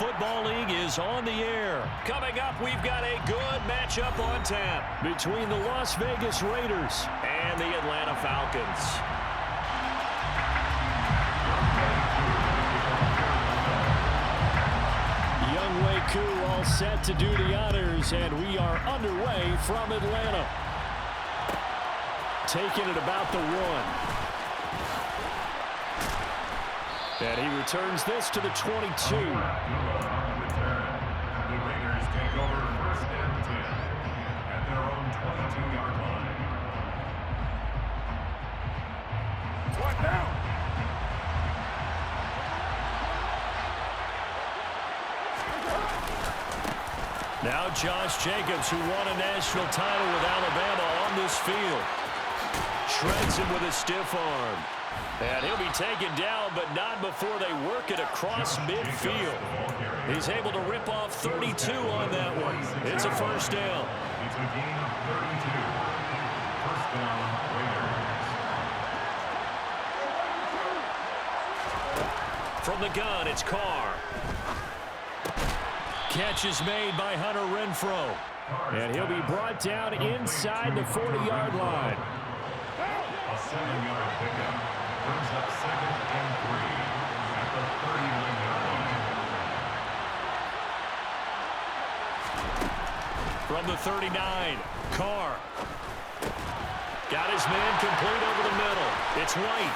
Football League is on the air. Coming up, we've got a good matchup on tap between the Las Vegas Raiders and the Atlanta Falcons. Younghoe Koo all set to do the honors, and we are underway from Atlanta. Taking it about the 1. And he returns this to the 22. The Raiders take over 1st and 10 at their own 22-yard line. What now? Now Josh Jacobs, who won a national title with Alabama, on this field. Shreds him with a stiff arm. And he'll be taken down, but not before they work it across midfield. He's able to rip off 32 on that one. It's a 1st down. It's a gain of 32. 1st down, Raiders. From the gun, it's Carr. Catch is made by Hunter Renfrow. And he'll be brought down inside the 40-yard line. A 7-yard pickup. Brings up 2nd and 3 at the 39-yard line. From the 39, Carr. Got his man complete over the middle. It's White.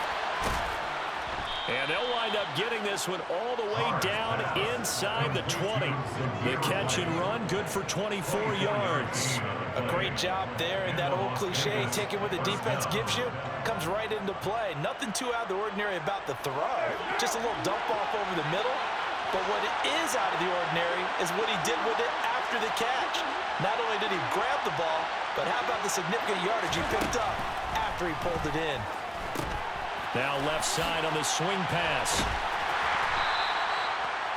And they'll wind up getting this one all the way down inside the 20. The catch and run, good for 24 yards. A great job there, and that old cliche, taking what the defense gives you, comes right into play. Nothing too out of the ordinary about the throw. Just a little dump off over the middle. But what is out of the ordinary is what he did with it after the catch. Not only did he grab the ball, but how about the significant yardage he picked up after he pulled it in. Now left side on the swing pass.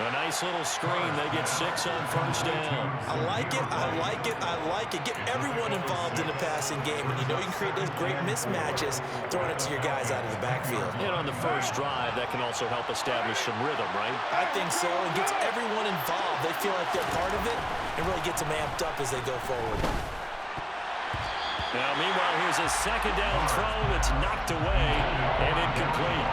A nice little screen. They get 6 on 1st down. I like it, I like it, I like it. Get everyone involved in the passing game, and you know you can create those great mismatches throwing it to your guys out of the backfield. And on the first drive, that can also help establish some rhythm, right? I think so. It gets everyone involved. They feel like they're part of it and really gets them amped up as they go forward. Now, meanwhile, here's a 2nd down throw that's knocked away and incomplete.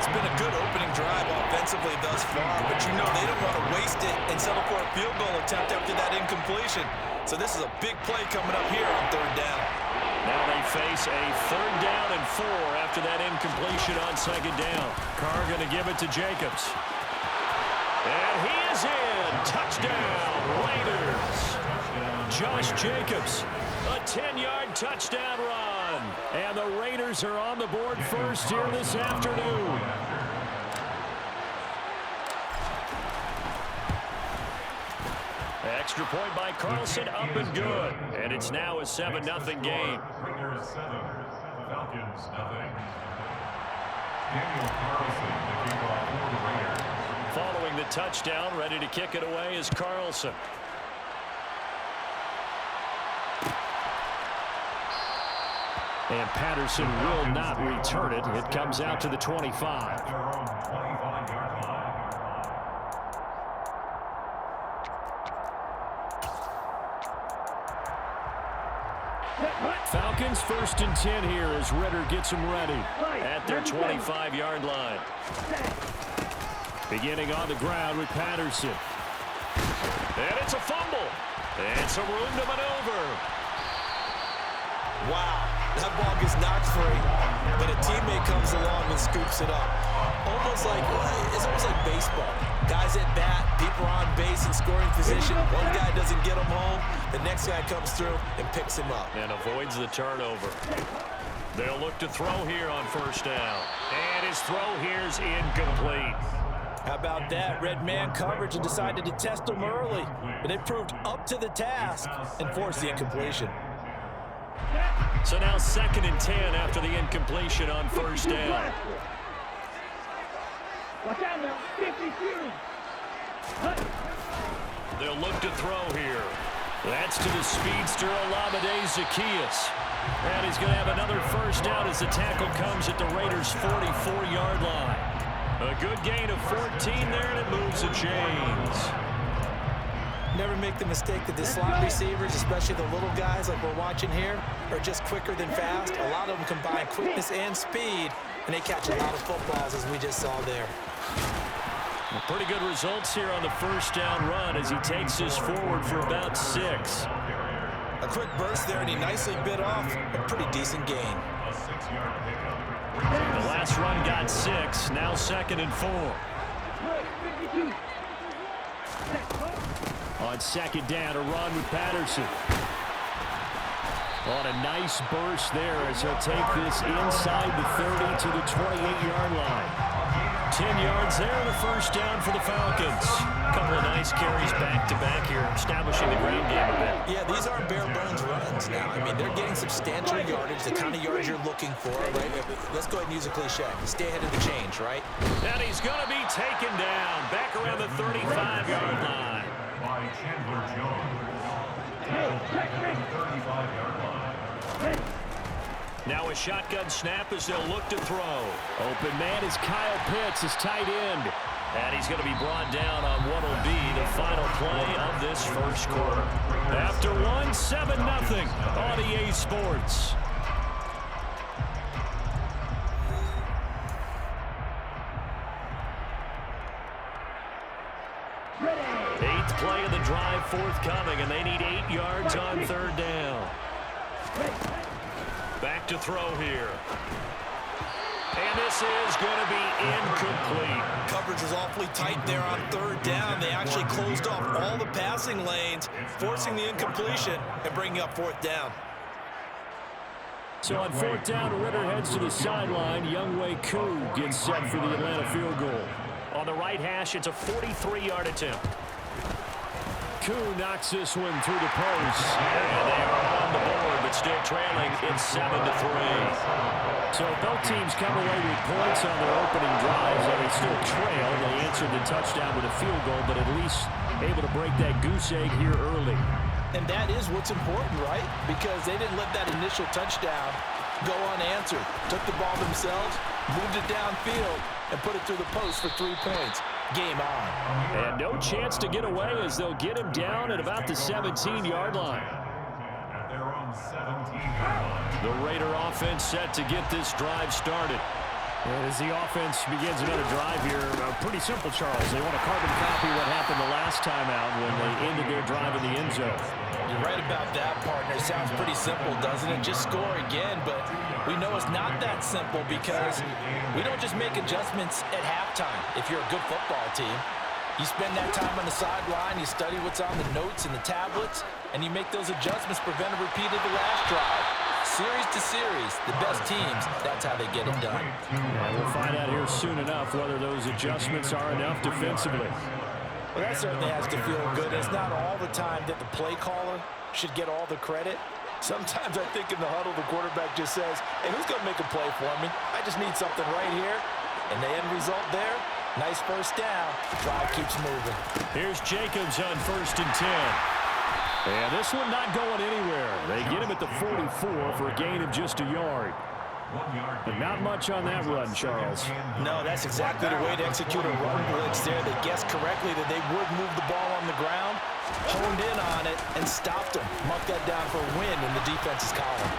It's been a good opening drive offensively thus far, but you know they don't want to waste it and settle for a field goal attempt after that incompletion. So this is a big play coming up here on 3rd down. Now they face a 3rd down and 4 after that incompletion on 2nd down. Carr going to give it to Jacobs. And he is in. Touchdown, Raiders. Josh Jacobs. A 10-yard touchdown run. And the Raiders are on the board first here this afternoon. Extra point by Carlson, up and good. And it's now a 7-0 game. Raiders 7, Falcons nothing. Daniel Carlson, the kickoff for the Raiders. Following the touchdown, ready to kick it away is Carlson. And Patterson will not return it. It comes out to the 25. Falcons 1st and 10 here as Ritter gets them ready at their 25-yard line. Beginning on the ground with Patterson. And it's a fumble. And some room to maneuver. Wow. That ball gets knocked free, but a teammate comes along and scoops it up. It's almost like baseball. Guys at bat, people are on base in scoring position. One guy doesn't get him home, the next guy comes through and picks him up. And avoids the turnover. They'll look to throw here on 1st down. And his throw here's incomplete. How about that? Red man coverage and decided to test him early, but it proved up to the task and forced the incompletion. So now 2nd and 10 after the incompletion on 1st down. Watch out now, 52. They'll look to throw here. That's to the speedster Olamide Zaccheaus. And he's going to have another 1st down as the tackle comes at the Raiders' 44-yard line. A good gain of 14 there, and it moves the chains. Never make the mistake that the slot receivers, especially the little guys like we're watching here, are just quicker than fast. A lot of them combine quickness and speed, and they catch a lot of footballs, as we just saw there. Well, pretty good results here on the first down run as he takes this forward for about 6. A quick burst there, and he nicely bit off a pretty decent gain. The last run got 6, now 2nd and 4. On 2nd down, a run with Patterson. On a nice burst there as he'll take this inside the 30 to the 28-yard line. 10 yards there and a first down for the Falcons. A couple of nice carries back-to-back here, establishing the ground game a bit. Yeah, these aren't bare-bones runs now. I mean, they're getting substantial yardage, the kind of yards you're looking for, right? Let's go ahead and use a cliche. Stay ahead of the change, right? And he's going to be taken down back around the 35-yard line. By Chandler Jones. Back at the 35-yard line. Now a shotgun snap as they'll look to throw. Open man is Kyle Pitts, his tight end. And he's going to be brought down on what will be the final play of this first quarter. After one, 7-0 on EA Sports. Eighth play of the drive forthcoming, and they need 8 yards on 3rd down. Back to throw here. And this is going to be incomplete. Coverage was awfully tight there on 3rd down. They actually closed off all the passing lanes, forcing the incompletion and bringing up 4th down. So on 4th down, Ritter heads to the sideline. Younghoe Koo gets set for the Atlanta field goal. On the right hash, it's a 43-yard attempt. Koo knocks this one through the post. And they are on the board, but still trailing. It's 7-3. So both teams come away with points on their opening drives. They still trail. They answered the touchdown with a field goal, but at least able to break that goose egg here early. And that is what's important, right? Because they didn't let that initial touchdown go unanswered. Took the ball themselves, moved it downfield, and put it through the post for 3 points. Game on. And no chance to get away as they'll get him down at about the 17-yard line. At their own 17-yard line. The Raider offense set to get this drive started. And as the offense begins another drive here, pretty simple, Charles. They want to carbon copy what happened the last time out when they ended their drive in the end zone. You're right about that, partner. Sounds pretty simple, doesn't it? Just score again, but we know it's not that simple because we don't just make adjustments at halftime if you're a good football team. You spend that time on the sideline, you study what's on the notes and the tablets, and you make those adjustments, prevent a repeat of the last drive. Series to series, the best teams, that's how they get it done. And we'll find out here soon enough whether those adjustments are enough defensively. Well, that certainly has to feel good. It's not all the time that the play caller should get all the credit. Sometimes I think in the huddle, the quarterback just says, hey, who's going to make a play for me? I just need something right here. And the end result there, nice first down. Drive keeps moving. Here's Jacobs on 1st and 10. And this one not going anywhere. They get him at the 44 for a gain of just a yard. But not much on that run, Charles. No, that's exactly the way to execute a run blitz there. They guessed correctly that they would move the ball on the ground, honed in on it, and stopped them. Marked that down for a win in the defense's column.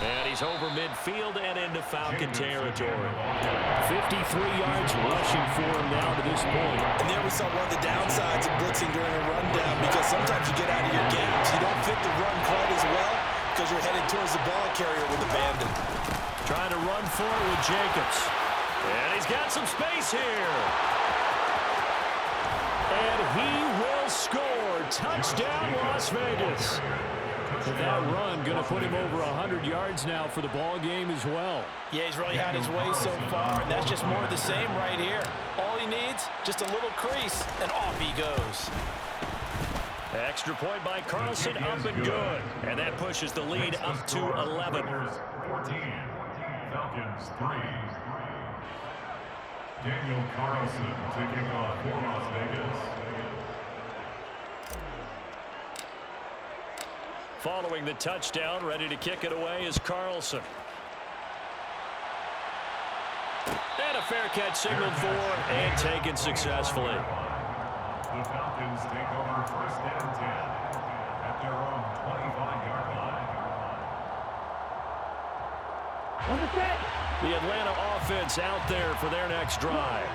And he's over midfield and into Falcon territory. 53 yards rushing for him now to this point. And there we saw one of the downsides of blitzing during a rundown because sometimes you get out of your gaps. You don't fit the run quite as well because you're headed towards the ball carrier with abandon. Trying to run for it with Jacobs. And he's got some space here. And he will score. Touchdown, Las Vegas. With that run, going to put him over 100 yards now for the ball game as well. Yeah, he's really had his way so far, and that's just more of the same right here. All he needs, just a little crease, and off he goes. Extra point by Carlson, up and good. And that pushes the lead up to 11. 14, Falcons 3. Daniel Carlson taking on for Las Vegas. Following the touchdown, ready to kick it away is Carlson. And a fair catch signaled for and taken successfully. The Falcons take over first and 10 at their own 25-yard line. On the set. The Atlanta offense out there for their next drive.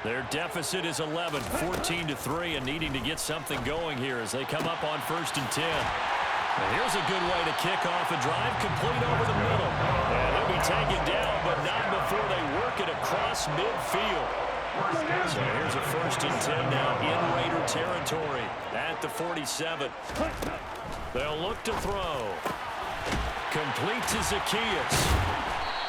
Their deficit is 11, 14-3, and needing to get something going here as they come up on first and 10. And here's a good way to kick off a drive, complete over the middle. And he'll be taken down, but not before they work it across midfield. So here's a first and 10 now in Raider territory at the 47. They'll look to throw. Complete to Zacchaeus.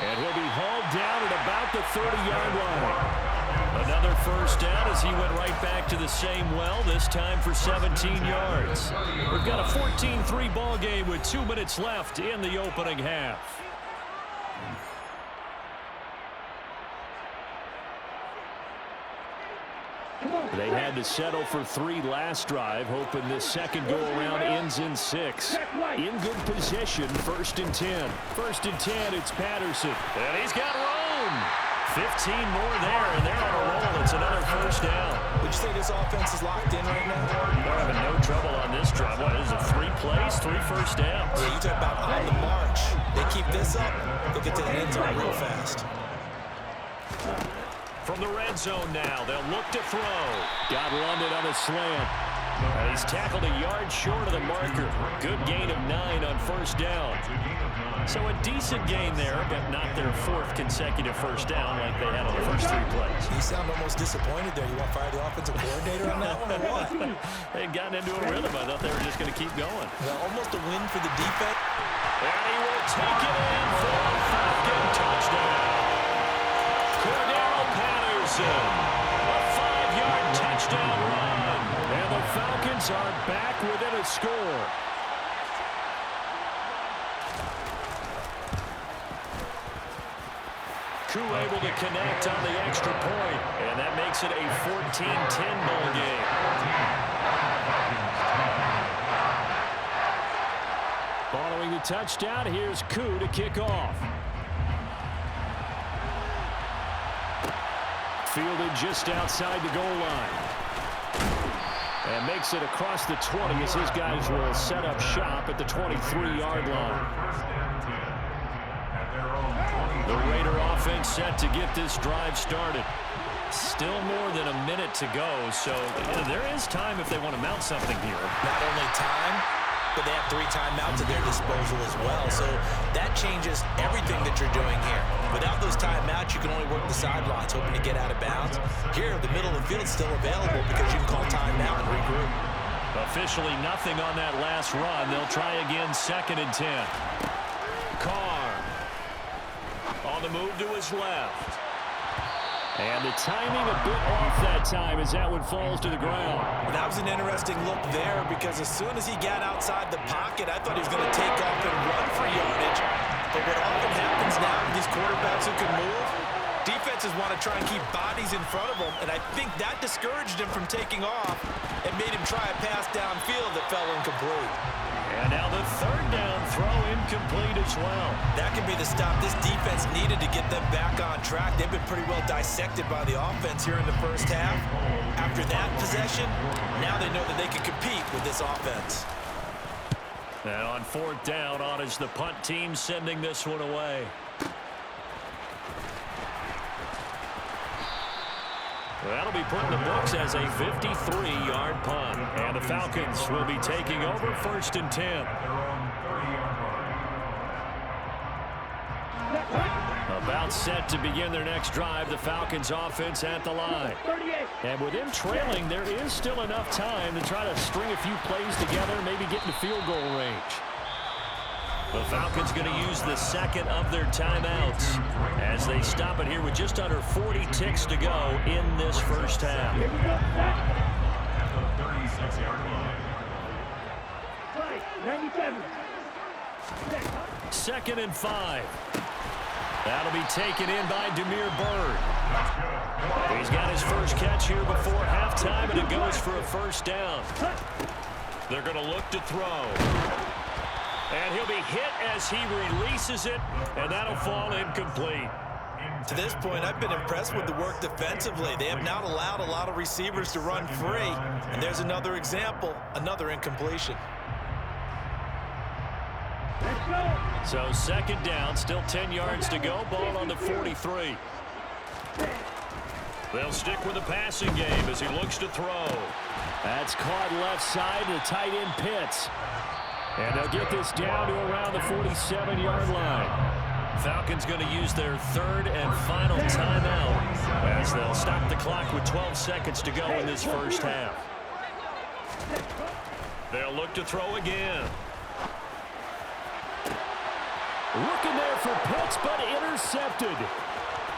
And he'll be hauled down at about the 30-yard line. Another first down as he went right back to the same well, this time for 17 yards. We've got a 14-3 ball game with 2 minutes left in the opening half. They had to settle for 3 last drive, hoping this second go-around ends in 6. In good position, first and 10. First and 10, it's Patterson. And he's got room. 15 more there, and they're on a roll. It's another first down. Would you say this offense is locked in right now? They're having no trouble on this drive. What is it, 3 plays, 3 first downs? Yeah, you talk about on the march. They keep this up, they'll get to the end zone real fast. From the red zone now, they'll look to throw. Got London on a slant. And he's tackled a yard short of the marker. Good gain of 9 on first down. So a decent gain there, but not their 4th consecutive first down like they had on the first 3 plays. You sound almost disappointed there. You want to fire the offensive coordinator on that one or what? They had gotten into a rhythm. I thought they were just going to keep going. Well, almost a win for the defense. And he will take it in for a Falcon touchdown. Patterson, a 5-yard touchdown run, and the Falcons are back within a score. Koo able to connect on the extra point, and that makes it a 14-10 ball game. Following the touchdown, here's Koo to kick off. Fielded just outside the goal line. And makes it across the 20 as his guys will set up shop at the 23-yard line. The Raider offense set to get this drive started. Still more than a minute to go, so there is time if they want to mount something here. Not only time, but they have 3 timeouts at their disposal as well. So that changes everything that you're doing here. Without those timeouts, you can only work the sidelines, hoping to get out of bounds. Here, the middle of the field is still available because you can call timeout and regroup. Officially nothing on that last run. They'll try again, 2nd and 10. Carr on the move to his left. And the timing a bit off that time as that one falls to the ground. That was an interesting look there because as soon as he got outside the pocket, I thought he was going to take off and run for yardage. But what often happens now with these quarterbacks who can move, defenses want to try and keep bodies in front of them, and I think that discouraged him from taking off and made him try a pass downfield that fell incomplete. And now the 3rd down throw incomplete as well. That could be the stop this defense needed to get them back on track. They've been pretty well dissected by the offense here in the first half. After that possession, now they know that they can compete with this offense. And on 4th down, on is the punt team sending this one away. That'll be put in the books as a 53-yard punt. And the Falcons will be taking over 1st and 10. About set to begin their next drive, the Falcons offense at the line. And with them trailing, there is still enough time to try to string a few plays together, maybe get into field goal range. The Falcons going to use the 2nd of their timeouts as they stop it here with just under 40 ticks to go in this first half. 97. 2nd and 5. That'll be taken in by Damiere Byrd. He's got his first catch here before halftime, and it goes for a first down. They're going to look to throw. And he'll be hit as he releases it, and that'll fall incomplete. To this point, I've been impressed with the work defensively. They have not allowed a lot of receivers to run free. And there's another example, another incompletion. So second down, still 10 yards to go. Ball on the 43. They'll stick with the passing game as he looks to throw. That's caught left side to tight end Pitts. And they'll get this down to around the 47-yard line. Falcons going to use their third and final timeout as they'll stop the clock with 12 seconds to go in this first half. They'll look to throw again. Looking there for Pitts, but intercepted.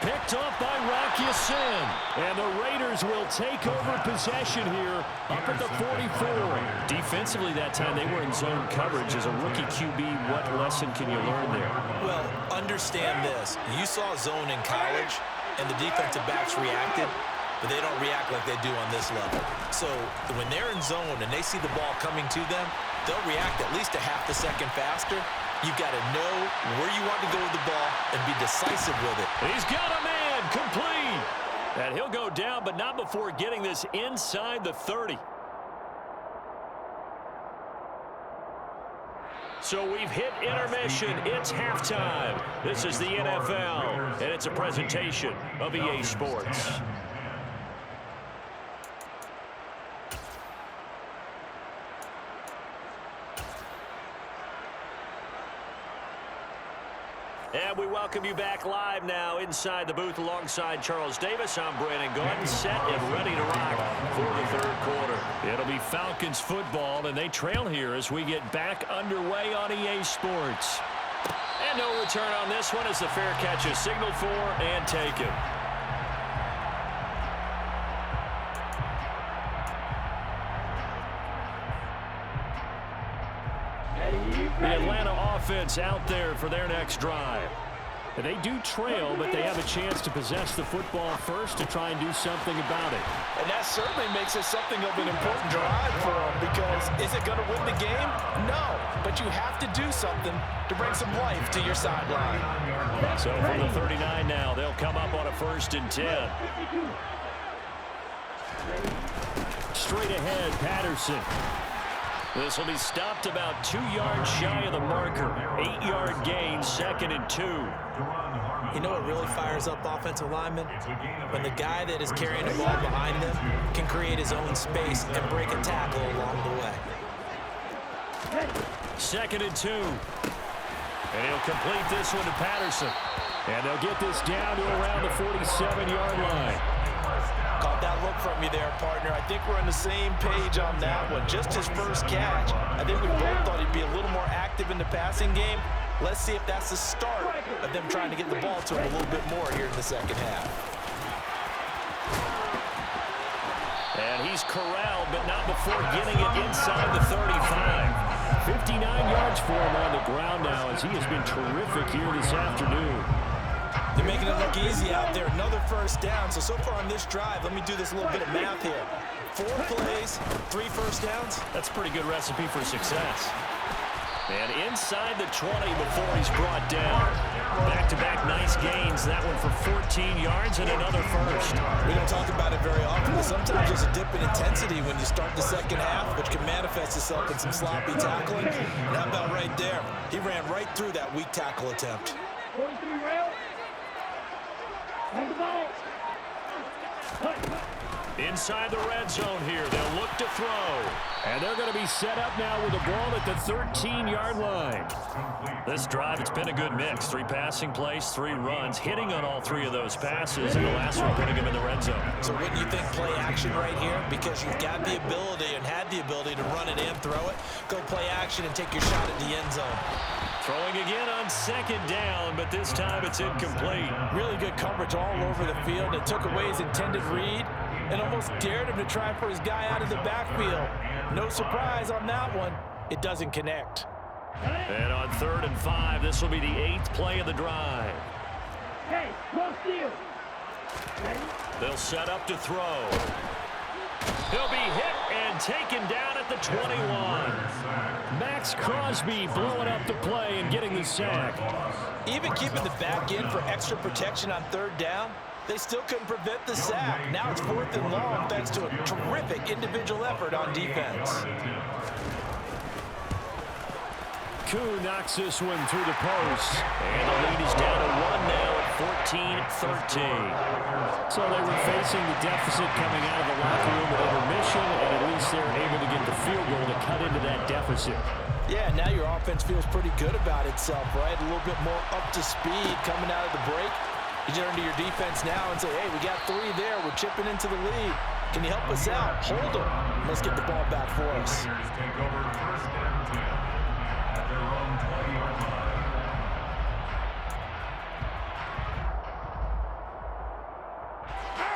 Picked off by Rocky Sin. And the Raiders will take over possession here up at the 44. Defensively that time, they were in zone coverage. As a rookie QB, what lesson can you learn there? Well, understand this. You saw zone in college, and the defensive backs reacted, but they don't react like they do on this level. So when they're in zone and they see the ball coming to them, they'll react at least a half a second faster. You've got to know where you want to go with the ball and be decisive with it. He's got a man complete. And he'll go down, but not before getting this inside the 30. So we've hit intermission. It's halftime. This is the NFL, and it's a presentation of EA Sports. And we welcome you back live now inside the booth alongside Charles Davis. I'm Brandon Gordon, set and ready to rock for the third quarter. It'll be Falcons football, and they trail here as we get back underway on EA Sports. And no return on this one as the fair catch is signaled for and taken. The Atlanta offense out there for their next drive. And they do trail, but they have a chance to possess the football first to try and do something about it. And that certainly makes it something of an important drive for them, because is it going to win the game? No, but you have to do something to bring some life to your sideline. So from the 39 now, they'll come up on a 1st and 10. Straight ahead, Patterson. This will be stopped about 2 yards shy of the marker. 8-yard gain, 2nd and 2. You know what really fires up offensive linemen? When the guy that is carrying the ball behind them can create his own space and break a tackle along the way. 2nd and 2. And he'll complete this one to Patterson. And they'll get this down to around the 47-yard line. Caught that look from you there, partner. I think we're on the same page on that one. Just his first catch. I think we both thought he'd be a little more active in the passing game. Let's see if that's the start of them trying to get the ball to him a little bit more here in the second half. And he's corralled, but not before getting it inside the 35. 59 yards for him on the ground now, as he has been terrific here this afternoon. They're making it look easy out there. Another first down. So far on this drive, let me do this little bit of math here. 4 plays, 3 first downs. That's a pretty good recipe for success. And inside the 20 before he's brought down. Back-to-back nice gains. That one for 14 yards and another first. We don't talk about it very often, but sometimes there's a dip in intensity when you start the second half, which can manifest itself in some sloppy tackling. And how about right there? He ran right through that weak tackle attempt. 43 rail. Hold the ball. Inside the red zone here, they'll look to throw. And they're going to be set up now with the ball at the 13-yard line. This drive, it's been a good mix. 3 passing plays, 3 runs, hitting on all 3 of those passes, and the last one putting them in the red zone. So wouldn't you think play action right here? Because you've got the ability and had the ability to run it and throw it. Go play action and take your shot at the end zone. Throwing again on 2nd down, but this time it's incomplete. Really good coverage all over the field. It took away his intended read and almost dared him to try for his guy out of the backfield. No surprise on that one. It doesn't connect. And on 3rd and 5, this will be the 8th play of the drive. Hey, cross field. They'll set up to throw. He'll be hit and and taken down at the 21. Max Crosby blowing up the play and getting the sack. Even keeping the back in for extra protection on third down, they still couldn't prevent the sack. Now it's 4th and long thanks to a terrific individual effort on defense. Koo knocks this one through the post. And the lead is down to 1 now at 14-13. So they were facing the deficit coming out of the locker room at intermission, and at least they were able to get the field goal to cut into that deficit. Yeah, now your offense feels pretty good about itself, right? A little bit more up to speed coming out of the break. You turn to your defense now and say, hey, we got 3 there. We're chipping into the lead. Can you help us out? Hold them. Let's get the ball back for us. Take over 1st and 10 at their own 20-yard line.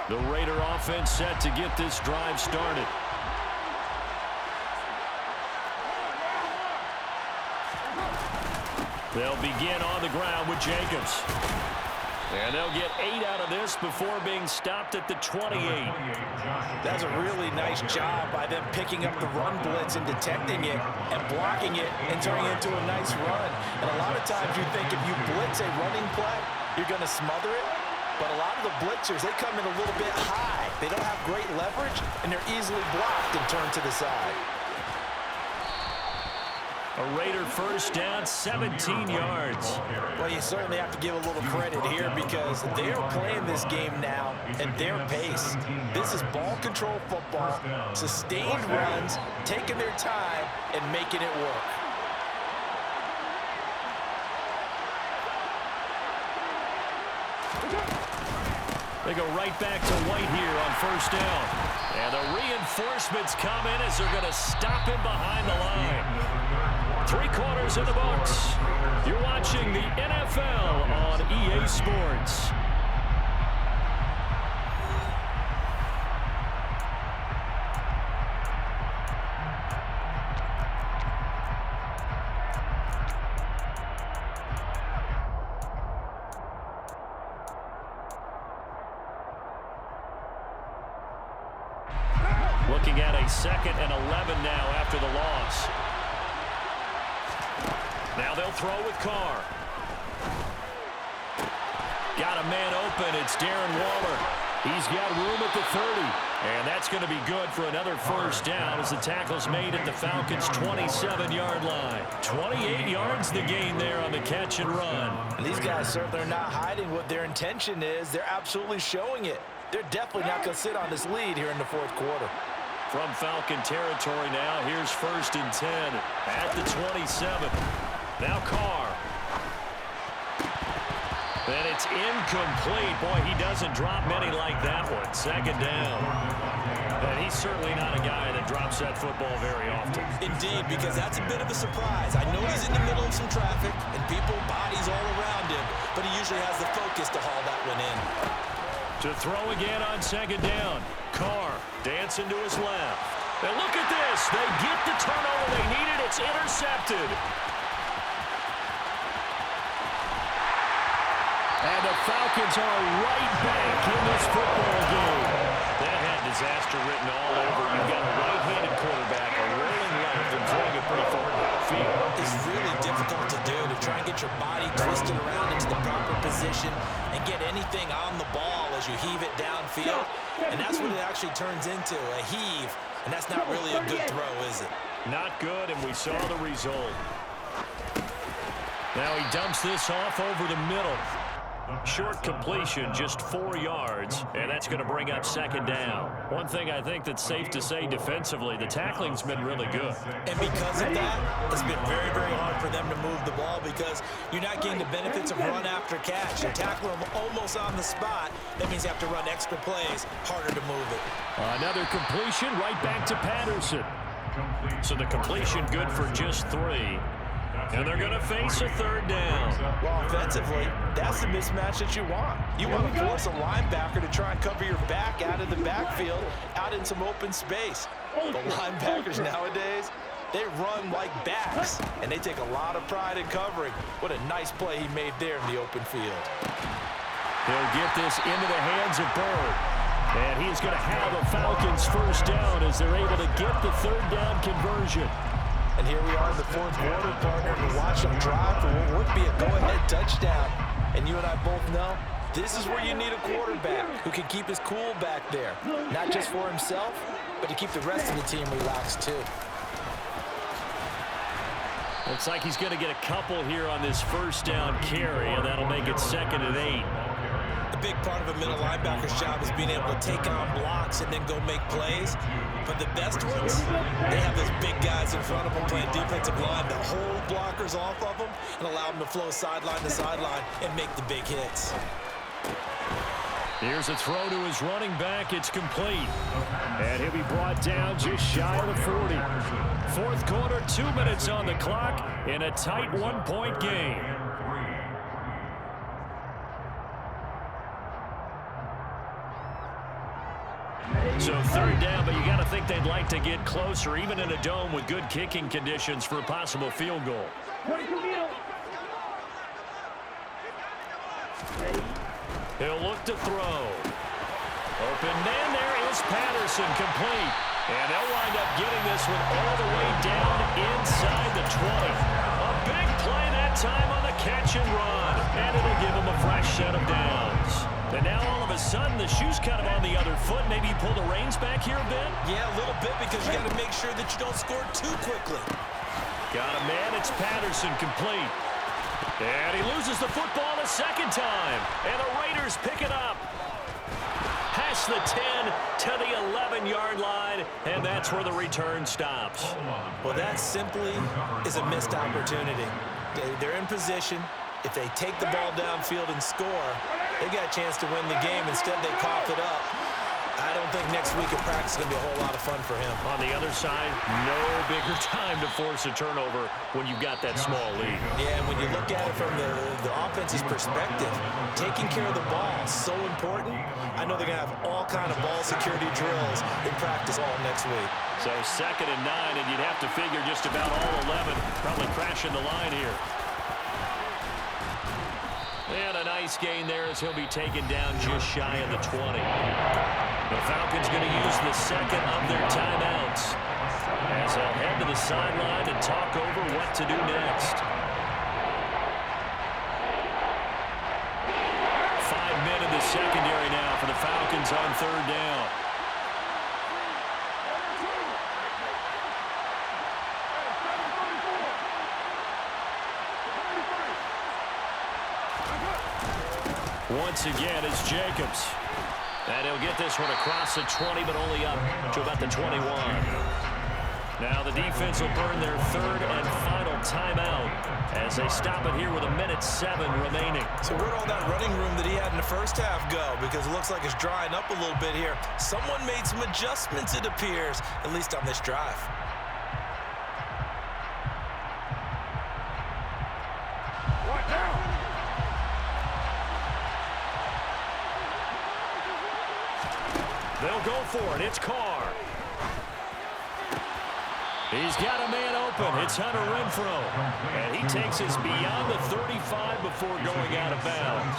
The Raider offense set to get this drive started. They'll begin on the ground with Jacobs. And they'll get 8 out of this before being stopped at the 28. That's a really nice job by them picking up the run blitz and detecting it and blocking it and turning it into a nice run. And a lot of times you think if you blitz a running play, you're going to smother it. But a lot of the blitzers, they come in a little bit high. They don't have great leverage, and they're easily blocked and turned to the side. A Raider first down, 17 yards. Well, you certainly have to give a little credit here because they're playing this game now at their pace. This is ball control football, sustained runs, taking their time, and making it work. They go right back to White here on first down. And the reinforcements come in as they're going to stop him behind the line. 3 quarters in the books. You're watching the NFL on EA Sports. Looking at a 2nd and 11 now after the loss. Now they'll throw with Carr. Got a man open. It's Darren Waller. He's got room at the 30. And that's going to be good for another first down as the tackle's made at the Falcons' 27-yard line. 28 yards the gain there on the catch and run. And these guys certainly are not hiding what their intention is. They're absolutely showing it. They're definitely not going to sit on this lead here in the 4th quarter. From Falcon territory now, here's 1st and 10 at the 27. Now Carr. And it's incomplete. Boy, he doesn't drop many like that one. 2nd down. And he's certainly not a guy that drops that football very often. Indeed, because that's a bit of a surprise. I know he's in the middle of some traffic and people, bodies all around him, but he usually has the focus to haul that one in. To throw again on 2nd down. Carr dancing to his left. And look at this. They get the turnover they needed. It's intercepted. And the Falcons are right back in this football game. That had disaster written all over. You've got a right-handed quarterback, a rolling left, and throwing it pretty far downfield. It's really difficult to do, to try and get your body twisted around into the proper position and get anything on the ball as you heave it downfield. And that's what it actually turns into, a heave. And that's not really a good throw, is it? Not good, and we saw the result. Now he dumps this off over the middle. Short completion, just 4 yards, and that's going to bring up 2nd down. One thing I think that's safe to say defensively, the tackling's been really good. And because of that, it's been very, very hard for them to move the ball because you're not getting the benefits of run after catch. You tackle them almost on the spot. That means you have to run extra plays, harder to move it. Another completion right back to Patterson. So the completion good for just 3. And they're going to face a 3rd down. Well, offensively, that's the mismatch that you want. You want to force a linebacker to try and cover your back out of the backfield, out in some open space. The linebackers nowadays, they run like backs, and they take a lot of pride in covering. What a nice play he made there in the open field. He'll get this into the hands of Bird. And he's going to have a Falcons first down as they're able to get the third down conversion. And here we are in the fourth quarter, partner, to watch them drive for what would be a go-ahead touchdown. And you and I both know this is where you need a quarterback who can keep his cool back there. Not just for himself, but to keep the rest of the team relaxed too. Looks like he's going to get a couple here on this first down carry, and that'll make it 2nd and 8. A big part of a middle linebacker's job is being able to take on blocks and then go make plays. But the best ones, they have those big guys in front of them playing defensive line that hold blockers off of them and allow them to flow sideline to sideline and make the big hits. Here's a throw to his running back. It's complete. And he'll be brought down just shy of the 40. Fourth quarter, 2 minutes on the clock in a tight one-point game. So third down, but you got to think they'd like to get closer, even in a dome with good kicking conditions for a possible field goal. He'll look to throw. Open man, there is Patterson, complete. And they'll wind up getting this one all the way down inside the 20. A big play that time on the catch and run. And it'll give them a fresh set of downs. And now all of a sudden, the shoe's kind of on the other foot. Maybe you pull the reins back here a bit? Yeah, a little bit, because you got to make sure that you don't score too quickly. Got a man, it's Patterson, complete. And he loses the football a second time. And the Raiders pick it up. Past the 10 to the 11-yard line, and that's where the return stops. Well, that simply is a missed opportunity. They're in position. If they take the ball downfield and score, they got a chance to win the game. Instead, they cough it up. I don't think next week at practice is going to be a whole lot of fun for him. On the other side, no bigger time to force a turnover when you've got that small lead. Yeah, and when you look at it from the offense's perspective, taking care of the ball is so important. I know they're going to have all kind of ball security drills in practice all next week. So 2nd and 9, and you'd have to figure just about all 11 probably crashing the line here. And a nice gain there as he'll be taken down just shy of the 20. The Falcons going to use the second of their timeouts as they'll head to the sideline and talk over what to do next. 5 men in the secondary now for the Falcons on third down. Once again, it's Jacobs. And he'll get this one across the 20, but only up to about the 21. Now the defense will burn their third and final timeout as they stop it here with 1:07 remaining. So where'd all that running room that he had in the first half go? Because it looks like it's drying up a little bit here. Someone made some adjustments, it appears, at least on this drive. They'll go for it. It's Carr. He's got a man open. It's Hunter Renfrow. And he takes us beyond the 35 before going out of bounds.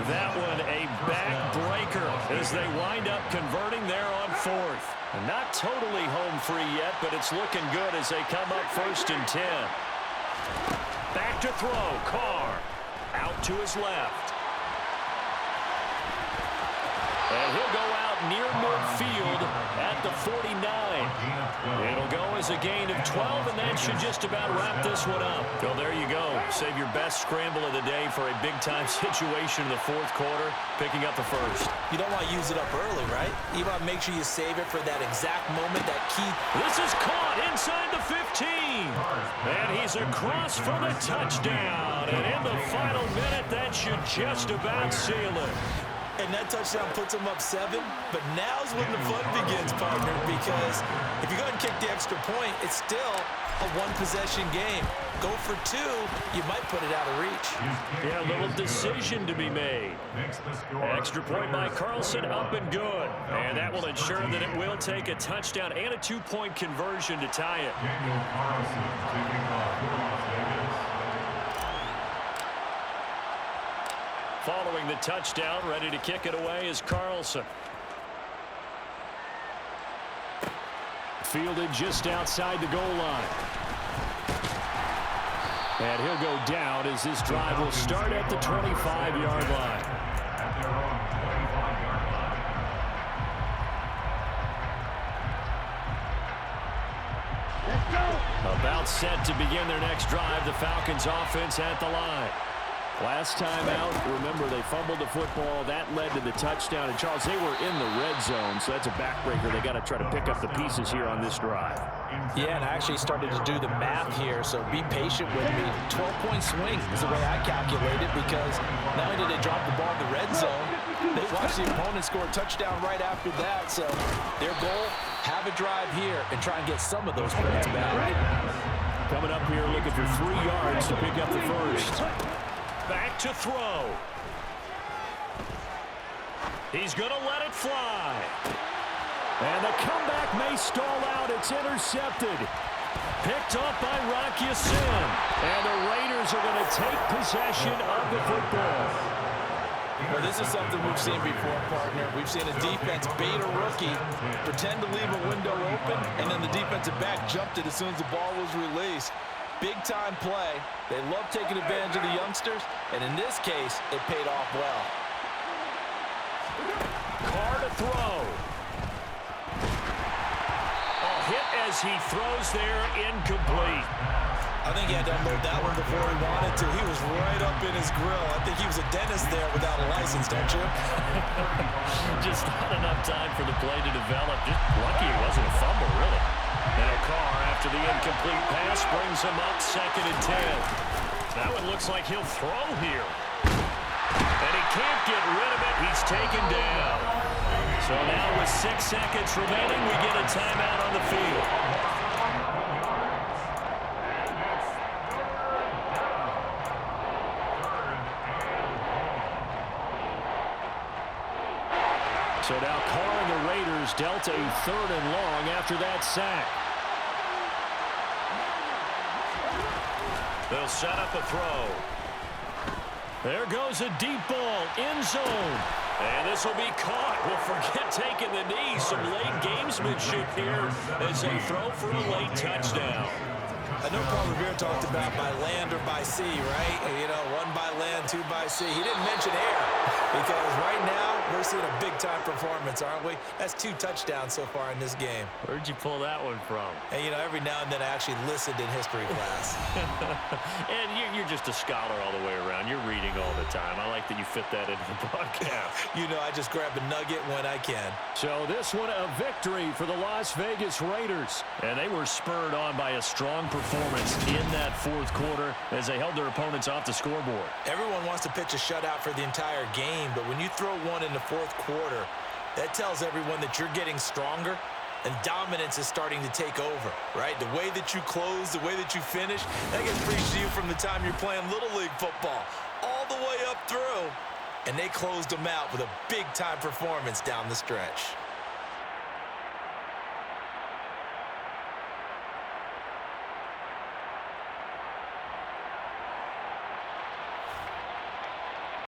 That one a backbreaker as they wind up converting there on fourth. And not totally home free yet, but it's looking good as they come up 1st and 10. Back to throw. Carr out to his left. And he'll go out near midfield at the 49. It'll go as a gain of 12, and that should just about wrap this one up. Well, there you go. Save your best scramble of the day for a big-time situation in the fourth quarter, picking up the first. You don't want to use it up early, right? You want to make sure you save it for that exact moment, that key. This is caught inside the 15. And he's across for the touchdown. And in the final minute, that should just about seal it. And that touchdown puts them up 7. But now's when the fun begins, partner, because if you go ahead and kick the extra point, it's still a one-possession game. Go for 2, you might put it out of reach. Yeah, a little decision to be made. Extra point by Carlson, up and good. And that will ensure that it will take a touchdown and a 2-point conversion to tie it. Following the touchdown, ready to kick it away is Carlson. fielded just outside the goal line. And he'll go down as this drive will start at the 25-yard line. At their own 25-yard line. Let's go. About set to begin their next drive, the Falcons offense at the line. Last time out, remember, they fumbled the football. That led to the touchdown. And, Charles, they were in the red zone, so that's a backbreaker. They got to try to pick up the pieces here on this drive. Yeah, and I actually started to do the math here, so be patient with me. 12-point swing is the way I calculate it, because not only did they drop the ball in the red zone, they watched the opponent score a touchdown right after that. So their goal, have a drive here and try and get some of those points back. Coming up here looking for 3 yards to pick up the first. Back to throw. He's going to let it fly. And the comeback may stall out. It's intercepted. Picked off by Rocky Sin. And the Raiders are going to take possession of the football. Well, this is something we've seen before, partner. We've seen a defense bait a rookie, pretend to leave a window open, and then the defensive back jumped it as soon as the ball was released. Big-time play. They love taking advantage of the youngsters, and in this case, it paid off well. Carr to throw. A hit as he throws there, incomplete. I think he had to unload that one before he wanted to. He was right up in his grill. I think he was a dentist there without a license, don't you? Just not enough time for the play to develop. Just lucky it wasn't a fumble, really. Now Carr, after the incomplete pass, brings him up 2nd and 10. That one looks like he'll throw here. And he can't get rid of it. He's taken down. So now with 6 seconds remaining, we get a timeout on the field. So now Carr and the Raiders dealt a 3rd and long after that sack. They'll set up a throw. There goes a deep ball, end zone. And this will be caught. We'll forget taking the knee. Some late gamesmanship here as they throw for a late touchdown. I know Paul Revere talked about by land or by sea, right? You know, 1 by land, 2 by sea. He didn't mention air because right now we're seeing a big-time performance, aren't we? That's 2 touchdowns so far in this game. Where'd you pull that one from? And, you know, every now and then I actually listened in history class. And you're just a scholar all the way around. You're reading all the time. I like that you fit that into the broadcast. You know, I just grab a nugget when I can. So this one a victory for the Las Vegas Raiders. And they were spurred on by a strong performance in that 4th quarter as they held their opponents off the scoreboard. Everyone wants to pitch a shutout for the entire game, but when you throw one in the 4th quarter, that tells everyone that you're getting stronger and dominance is starting to take over, right? The way that you close, the way that you finish, that gets preached to you from the time you're playing Little League football all the way up through, and they closed them out with a big-time performance down the stretch.